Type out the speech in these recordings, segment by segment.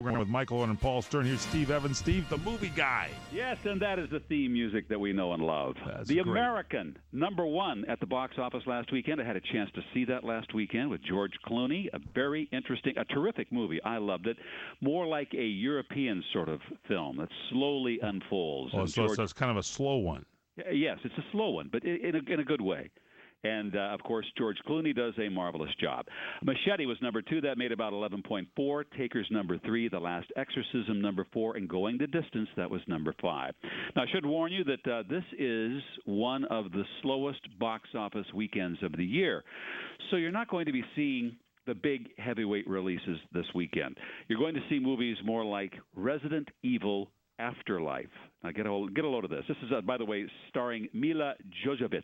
We're going with Michael and Paul Stern. Here's Steve Evans. Steve, the movie guy. Yes, and that is the theme music that we know and love. That's the great. American, #1 at the box office last weekend. I had a chance to see that last weekend with George Clooney. A very interesting, a terrific movie. I loved it. More like a European sort of film that slowly unfolds. Oh, so it's kind of a slow one. Yes, it's a slow one, but in a good way. And, of course, George Clooney does a marvelous job. Machete was #2. That made about 11.4. Taker's #3. The Last Exorcism, #4. And Going the Distance, that was #5. Now, I should warn you that this is one of the slowest box office weekends of the year. So you're not going to be seeing the big heavyweight releases this weekend. You're going to see movies more like Resident Evil Afterlife. Now, get a load of this. This is, by the way, starring Mila Jovovich.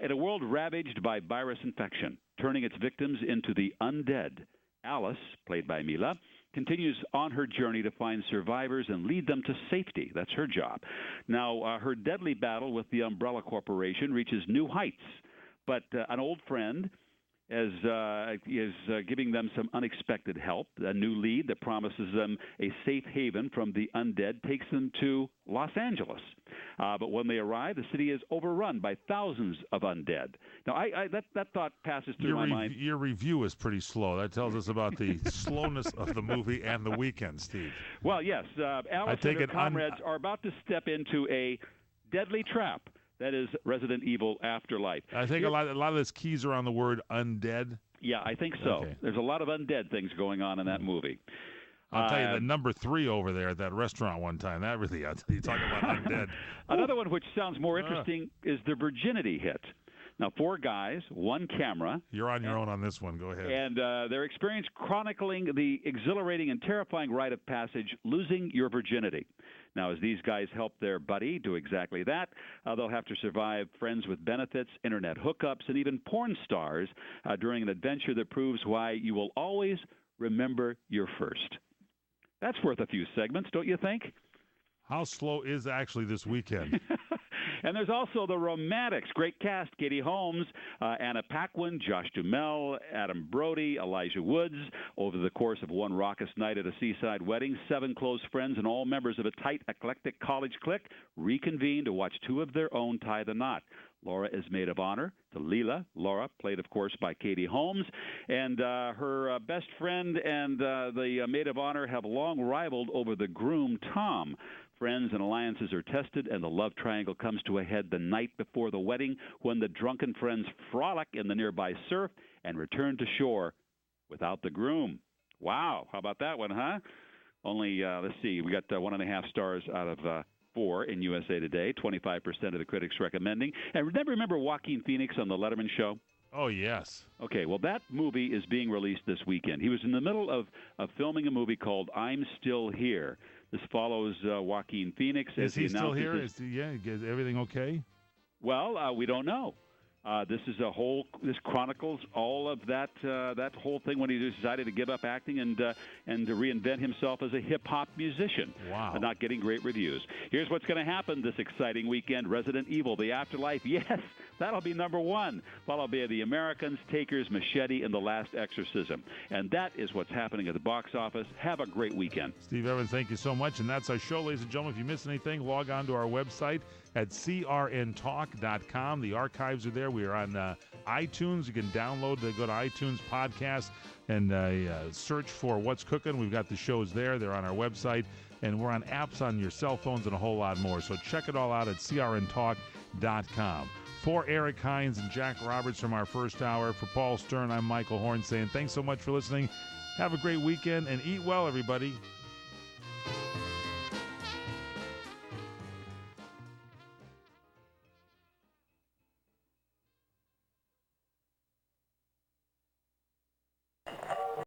In a world ravaged by virus infection, turning its victims into the undead, Alice, played by Mila, continues on her journey to find survivors and lead them to safety. That's her job. Now, her deadly battle with the Umbrella Corporation reaches new heights, but an old friend is giving them some unexpected help. A new lead that promises them a safe haven from the undead takes them to Los Angeles. But when they arrive, the city is overrun by thousands of undead. Now, that thought passes through my mind. Your review is pretty slow. That tells us about the slowness of the movie and the weekend, Steve. Well, yes. Alice and her comrades are about to step into a deadly trap. That is Resident Evil Afterlife. I think a lot of this keys are on the word undead. Yeah, I think so. Okay. There's a lot of undead things going on in that movie. I'll tell you, the #3 over there at that restaurant one time, that really, you talk about undead. Another one which sounds more interesting is the Virginity hit. Now, 4 guys, 1 camera. You're on your own on this one. Go ahead. And their experience chronicling the exhilarating and terrifying rite of passage, losing your virginity. Now, as these guys help their buddy do exactly that, they'll have to survive friends with benefits, internet hookups, and even porn stars during an adventure that proves why you will always remember your first. That's worth a few segments, don't you think? How slow is actually this weekend? And there's also the Romantics. Great cast. Katie Holmes, Anna Paquin, Josh Duhamel, Adam Brody, Elijah Woods. Over the course of one raucous night at a seaside wedding, 7 close friends and all members of a tight, eclectic college clique reconvene to watch 2 of their own tie the knot. Laura is maid of honor to Leela. Laura, played, of course, by Katie Holmes. And her best friend and the maid of honor have long rivaled over the groom, Tom. Friends and alliances are tested, and the love triangle comes to a head the night before the wedding when the drunken friends frolic in the nearby surf and return to shore without the groom. Wow, how about that one, huh? Only, let's see, we got 1.5 stars out of 4 in USA Today, 25% of the critics recommending. And remember Joaquin Phoenix on The Letterman Show? Oh, yes. Okay, well, that movie is being released this weekend. He was in the middle of filming a movie called I'm Still Here. This follows Joaquin Phoenix. Is he still here? Is everything okay? Well, we don't know. This chronicles all of that whole thing when he decided to give up acting and to reinvent himself as a hip hop musician. Wow! Not getting great reviews. Here's what's going to happen this exciting weekend: Resident Evil, The Afterlife. Yes, that'll be #1. Followed by The Americans, Takers, Machete, and The Last Exorcism. And that is what's happening at the box office. Have a great weekend. Steve Evans, thank you so much. And that's our show, ladies and gentlemen. If you missed anything, log on to our website at crntalk.com. The archives are there. We are on iTunes. You can download go to iTunes podcast and search for What's Cooking. We've got the shows there. They're on our website. And we're on apps on your cell phones and a whole lot more. So check it all out at crntalk.com. For Eric Hines and Jack Roberts from our first hour, for Paul Stern, I'm Michael Horn saying thanks so much for listening. Have a great weekend and eat well, everybody.